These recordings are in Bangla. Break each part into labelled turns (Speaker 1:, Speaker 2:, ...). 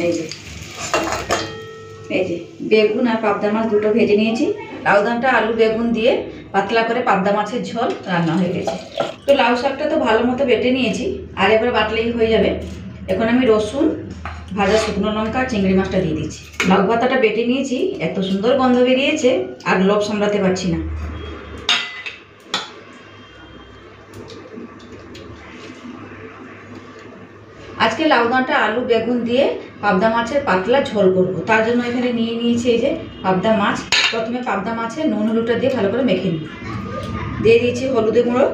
Speaker 1: এই যে বেগুন আর পাবদা মাছ দুটো ভেজে নিয়েছি। লাউ ডাঁটা আলু বেগুন দিয়ে পাতলা করে পাবদা মাছের ঝোল রান্না হয়ে গেছে। তো লাউ শাকটা তো ভালো মতো বেটে নিয়েছি, আর এবার বাটলেই হয়ে যাবে। এখন আমি রসুন, ভাজা শুকনো লঙ্কা, চিংড়ি মাছটা দিয়ে দিচ্ছি। লাউ পাতাটা বেটে নিয়েছি, এত সুন্দর গন্ধ বেরিয়েছে আর লোভ সামলাতে পারছি না। আজকে লাউ ডাঁটা আলু বেগুন দিয়ে পাবদা মাছের পাতলা ঝোল করব। তার জন্য এখানে নিয়ে নিয়েছি এই যে পাবদা মাছ। প্রথমে পাবদা মাছে নুন হলুদটা দিয়ে ভালো করে মেখে নিই। দিয়ে দিয়েছি হলুদের গুঁড়ো,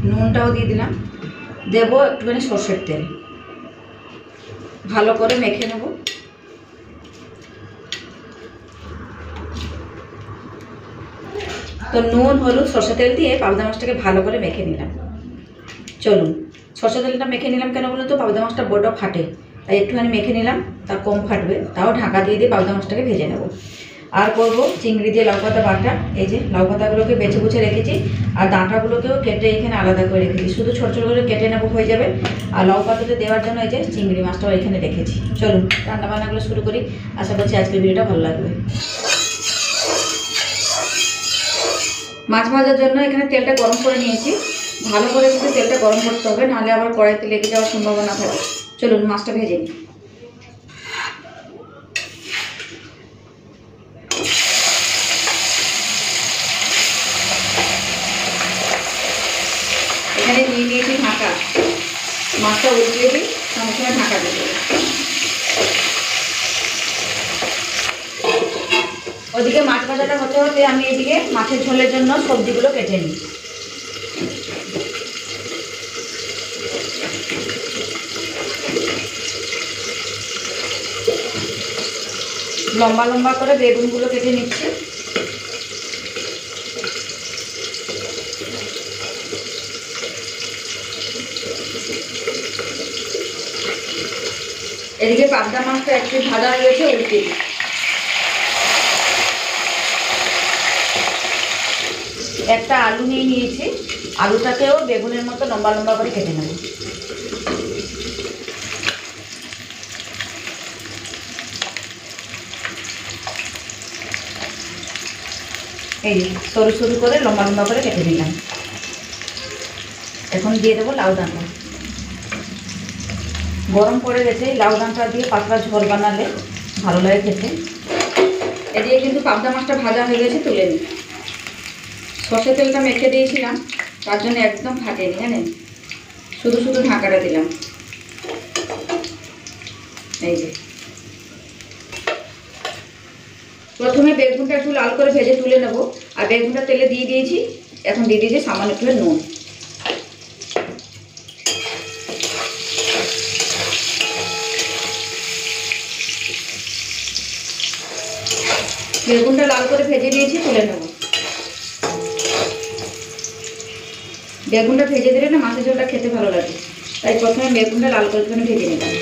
Speaker 1: নুনটাও দিয়ে দিলাম, দেবো একটুখানি সর্ষের তেল, ভালো করে মেখে নেব। তো নুন হলুদ সর্ষে তেল দিয়ে পাবদা মাছটাকে ভালো করে মেখে নিলাম। চলুন, সর্ষে তেলটা মেখে নিলাম কেন বলুন তো, পাবদা মাছটা বড় ফাটে, তাই একটুখানি মেখে নিলাম, তা কম ফাটবে। তাও ঢাকা দিয়ে পাবদা মাছটাকে ভেজে নেব। আর করব চিংড়ি দিয়ে লাউ পাতা বাটা। এই যে লাউ পাতাগুলোকে বেছে বুছে রেখেছি, আর ডাঁটাগুলোকেও কেটে এখানে আলাদা করে রেখেছি। শুধু ছোট ছোট করে কেটে নেবো, হয়ে যাবে। আর লাউ পাতাতে দেওয়ার জন্য এই যে চিংড়ি মাছটাও এখানে রেখেছি। চলুন রান্নাবান্নাগুলো শুরু করি। আশা করছি আজকের ভিডিওটা ভালো লাগবে। মাছ ভাজার জন্য এখানে তেলটা গরম করে নিয়েছি। ভালো করে কিন্তু তেলটা গরম করতে হবে, নাহলে আবার কড়াইতে লেগে যাওয়ার সম্ভাবনা থাকে। চলুন মাছটা ভেজে নিই। এখানে নিয়ে নিয়েছি ঢাকা, মাছটা উল্টিয়ে দিই, সঙ্গে সঙ্গে ঢাকা দিয়ে দেবো। ওদিকে মাছ ভাজাটা হতে হতে আমি এদিকে মাছের ঝোলের জন্য সবজিগুলো কেটে নিই। লম্বা লম্বা করে বেগুনগুলো কেটে নিচ্ছি। এদিকে পাবদা মাছটা একটু ভাজা হয়ে গেছে, উল্টে দিই। একটা আলু নিয়ে নিয়েছি, আলুটাকেও বেগুনের মতো লম্বা লম্বা করে কেটে নেব। এই সরু সরু করে লম্বা লম্বা করে কেটে নিলাম। এখন দিয়ে দেবো লাউ ডাঁটা। গরম পড়ে গেছে, লাউ ডাঁটা দিয়ে পাতলা ঝোল বানালে ভালো লাগে খেতে। এদিকে কিন্তু পাবদা মাছটা ভাজা হয়ে গেছে, তুলে নিই। সর্ষে তেলটা মেখে দিয়েছিলাম, তার জন্য একদম ফাটেনি, জানেন, শুধু শুধু ঢাকাটা দিলাম। এই যে প্রথমে বেগুনটা একটু লাল করে ভেজে তুলে নেব। আর বেগুনটা তেলে দিয়ে দিয়েছি। এখন দিয়ে দিয়েছি সামান্য একটু নুন। বেগুনটা লাল করে ভেজে দিয়েছি, তুলে নেব। বেগুনটা ভেজে দিলে না মাছের ঝোলটা খেতে ভালো লাগে, তাই প্রথমে বেগুনটা লাল করে ভেজে নিলাম।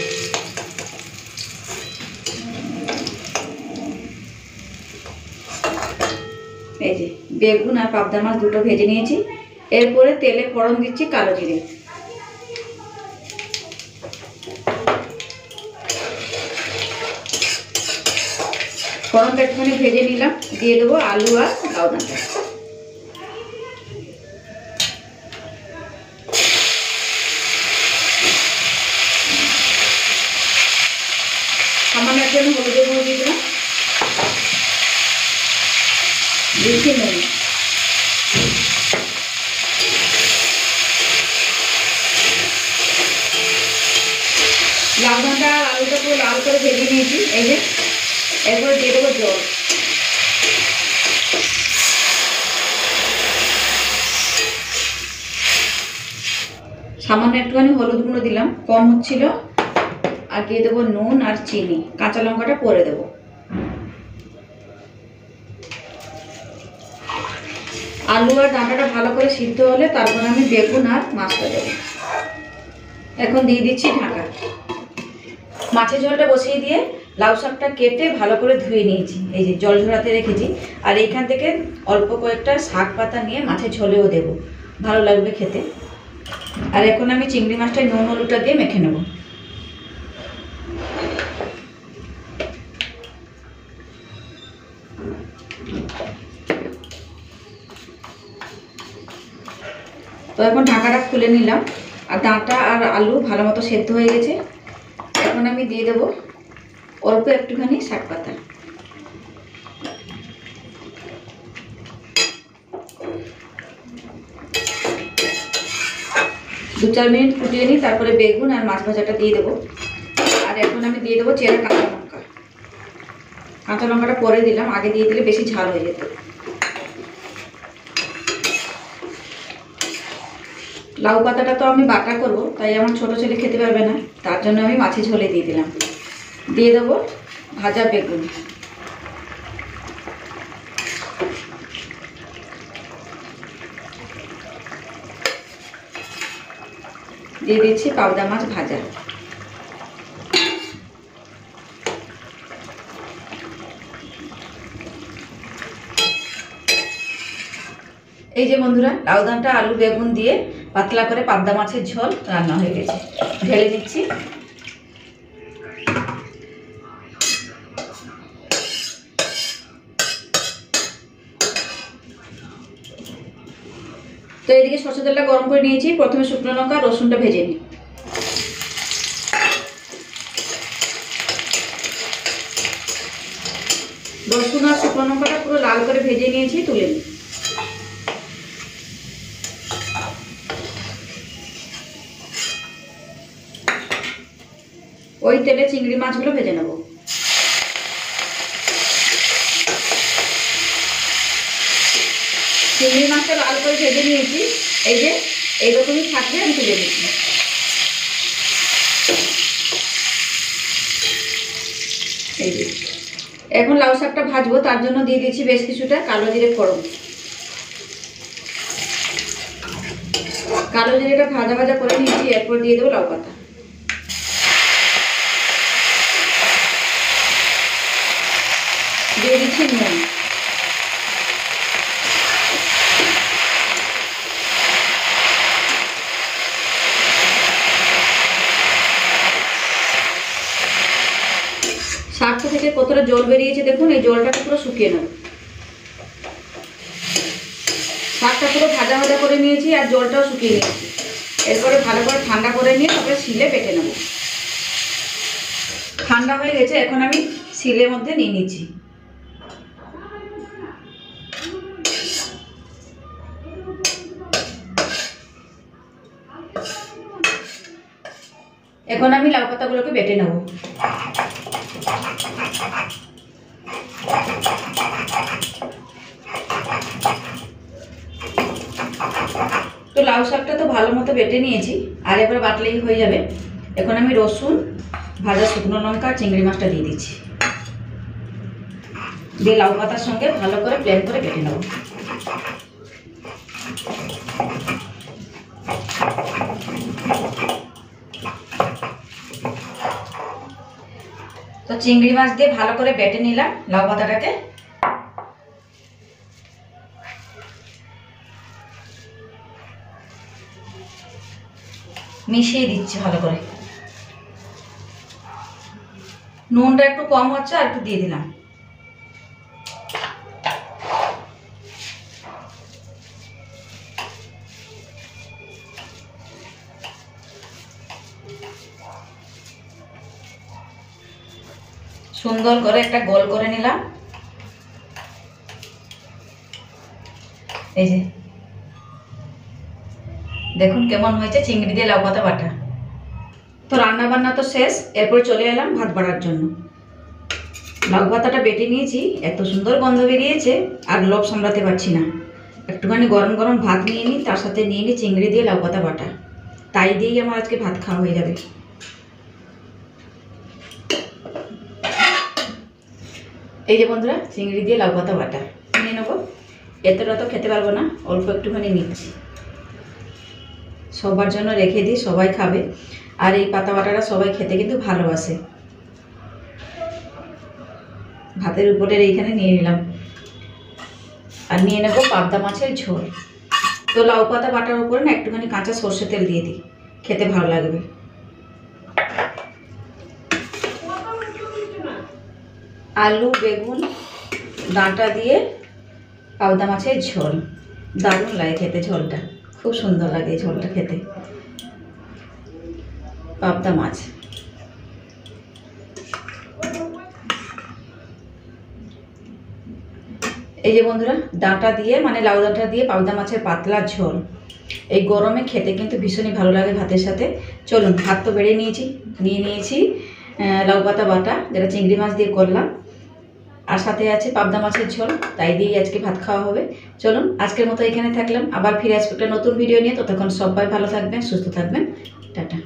Speaker 1: এই যে বেগুন আর পাবদা মাছ দুটো ভেজে নিয়েছি। এরপরে তেলে ফোড়ন দিচ্ছি কালো জিরে। ফোড়নটা একটুখানি ভেজে নিলাম, দিয়ে দেবো আলু আর লাউ ডাঁটা। সামান্য একটু হলুদের গুঁড়ো দিয়ে দিলাম, দিচ্ছি নুন। লাউ ডাঁটা আর আলুটা পুরো লাল করে ভেজে নিয়েছি। এই যে এরপরে দিয়ে দেবো জল। সামান্য একটুখানি হলুদ গুঁড়ো দিলাম, কম হচ্ছিল। আর দিয়ে দেবো নুন আর চিনি, কাঁচা লঙ্কাটা পরে দেবো। আলু আর ডাঁটাটা ভালো করে সিদ্ধ হলে তারপর আমি বেগুন আর মাছটা দেবো। এখন দিয়ে দিচ্ছি ঢাকা। মাছের ঝোলটা বসিয়ে দিয়ে লাউ শাকটা কেটে ভালো করে ধুয়ে নিয়েছি। এই যে জল ঝরাতে রেখেছি। আর এইখান থেকে অল্প কয়েকটা শাক পাতা নিয়ে মাছের ঝোলেও দেবো। ভালো লাগবে খেতে। আর এখন আমি চিংড়ি মাছটা নুন হলুদটা দিয়ে মেখে নেব। তো এখন ঢাকাটা খুলে নিলাম, আর ডাঁটা আর আলু ভালো মতো সেদ্ধ হয়ে গেছে। এখন আমি দিয়ে দেবো অল্প একটুখানি শাক পাতা। দু 4 মিনিট ফুটিয়ে নিই, তারপরে বেগুন আর মাছ ভাজাটা দিয়ে দেবো। আর এখন আমি দিয়ে দেবো চেরা কাঁচা লঙ্কা। কাঁচা লঙ্কাটা পরে দিলাম, আগে দিয়ে দিলে বেশি ঝাল হয়ে যেত। লাউ পাতাটা তো আমি বাটা করবো, তাই আমার ছোটো ছেলে খেতে পারবে না, তার জন্য আমি মাছের ঝোলে দিয়ে দিলাম। দিয়ে দেবো ভাজা বেগুন। দিয়ে দিচ্ছি পাবদা মাছ ভাজা। এই যে বন্ধুরা, লাউ ডাঁটা আলু বেগুন দিয়ে পাতলা করে পাবদা মাছের ঝোল রান্না হয়ে গেছে। ঢেলে নিচ্ছি। তো এদিকে সরষের তেলটা গরম করে নিয়েছি। প্রথমে শুকনো লঙ্কা রসুনটা ভেজে নিই। রসুন আর শুকনো লঙ্কাটা পুরো লাল করে ভেজে নিয়েছি, তুলে নিই। ওই তেলে চিংড়ি মাছগুলো ভেজে নেব। চিংড়ি মাছটা লাল করে ভেজে নিয়েছি। এই যে এইরকমই থাকবে, আমি তুলে নিচ্ছি। এই যে এখন লাউ শাকটা ভাজবো, তার জন্য দিয়ে দিচ্ছি বেশ কিছুটা কালো জিরে ফোড়ন। কালো জিরেটা ভাজা ভাজা করে নিয়েছি, এরপর দিয়ে দেবো লাউ পাতা। দিয়ে দিচ্ছি নুন। শাকটা থেকে কতটা জল বেরিয়েছে দেখুন, এই জলটাকে পুরো শুকিয়ে নেব। শাকটা পুরো ভাজা ভাজা করে নিয়েছি আর জলটাও শুকিয়ে নিয়েছি। এরপরে ভালো করে ঠান্ডা করে নিয়ে তারপরে শিলে বেটে নেব। ঠান্ডা হয়ে গেছে, এখন আমি শিলের মধ্যে নিয়ে নিচ্ছি। এখন আমি লাউ পাতাগুলোকে বেটে নেব। তো লাউ শাকটা তো ভালো মতো বেটে নিয়েছি, আর এবার বাটলেই হয়ে যাবে। এখন আমি রসুন, ভাজা শুকনো লঙ্কা, চিংড়ি মাছটা দিয়ে দিচ্ছি। দিয়ে লাউ পাতার সঙ্গে ভালো করে প্লেন করে বেটে নেব। তো চিংড়ি মাছ দিয়ে ভালো করে বেটে নিলাম লাউ পাতাটাকে। মিশিয়ে দিচ্ছি ভালো করে। নুনটা একটু কম হচ্ছে, আর একটু দিয়ে দিলাম। সুন্দর করে একটা গোল করে নিলাম। এই যে দেখুন কেমন হয়েছে চিংড়ি দিয়ে লাউ পাতা বাটা। তো রান্না বান্না তো শেষ, এরপর চলে এলাম ভাত বাড়ার জন্য। লাউ পাতাটা বেটে নিয়েছি, এত সুন্দর গন্ধ বেরিয়েছে আর লোভ সামলাতে পারছি না। একটুখানি গরম গরম ভাত নিয়ে নিই, তার সাথে নিয়ে নিই চিংড়ি দিয়ে লাউ পাতা বাটা। তাই দিয়েই আমার আজকে ভাত খাওয়া হয়ে যাবে। এই যে বন্ধুরা, চিংড়ি দিয়ে লাউ পাতা বাটা নিয়ে নেবো। এতটা তো খেতে পারবো না, অল্প একটুখানি নিচ্ছি। সবার জন্য রেখে দিই, সবাই খাবে। আর এই পাতা বাটাটা সবাই খেতে কিন্তু ভালোবাসে। ভাতের উপরের এইখানে নিয়ে নিলাম। আর নিয়ে নেবো পাবদা মাছের ঝোল। তো লাউ পাতা বাটার উপরে না একটুখানি কাঁচা সর্ষে তেল দিয়ে দিই, খেতে ভালো লাগবে। আলু বেগুন ডাঁটা দিয়ে পাবদা মাছের ঝোল, দারুণ লাগে খেতে, ঝোলটা খুব সুন্দর লাগে এই ঝোলটা খেতে। পাবদা মাছ এই যে বন্ধুরা, ডাঁটা দিয়ে মানে লাউ ডাঁটা দিয়ে পাবদা মাছের পাতলা ঝোল, এই গরমে খেতে কিন্তু ভীষণই ভালো লাগে ভাতের সাথে। চলুন, ভাত তো বেড়ে নিয়েছি লাউ পাতা বাটা, যেটা চিংড়ি মাছ দিয়ে করলাম, আর সাথে আছে পাবদা মাছের ঝোল, তাই দিয়েই আজকে ভাত খাওয়া হবে। চলুন, আজকের মতো এখানে থাকলাম, আবার ফিরে আসবো একটা নতুন ভিডিও নিয়ে। ততক্ষণ সবাই ভালো থাকবেন, সুস্থ থাকবেন, টাটা।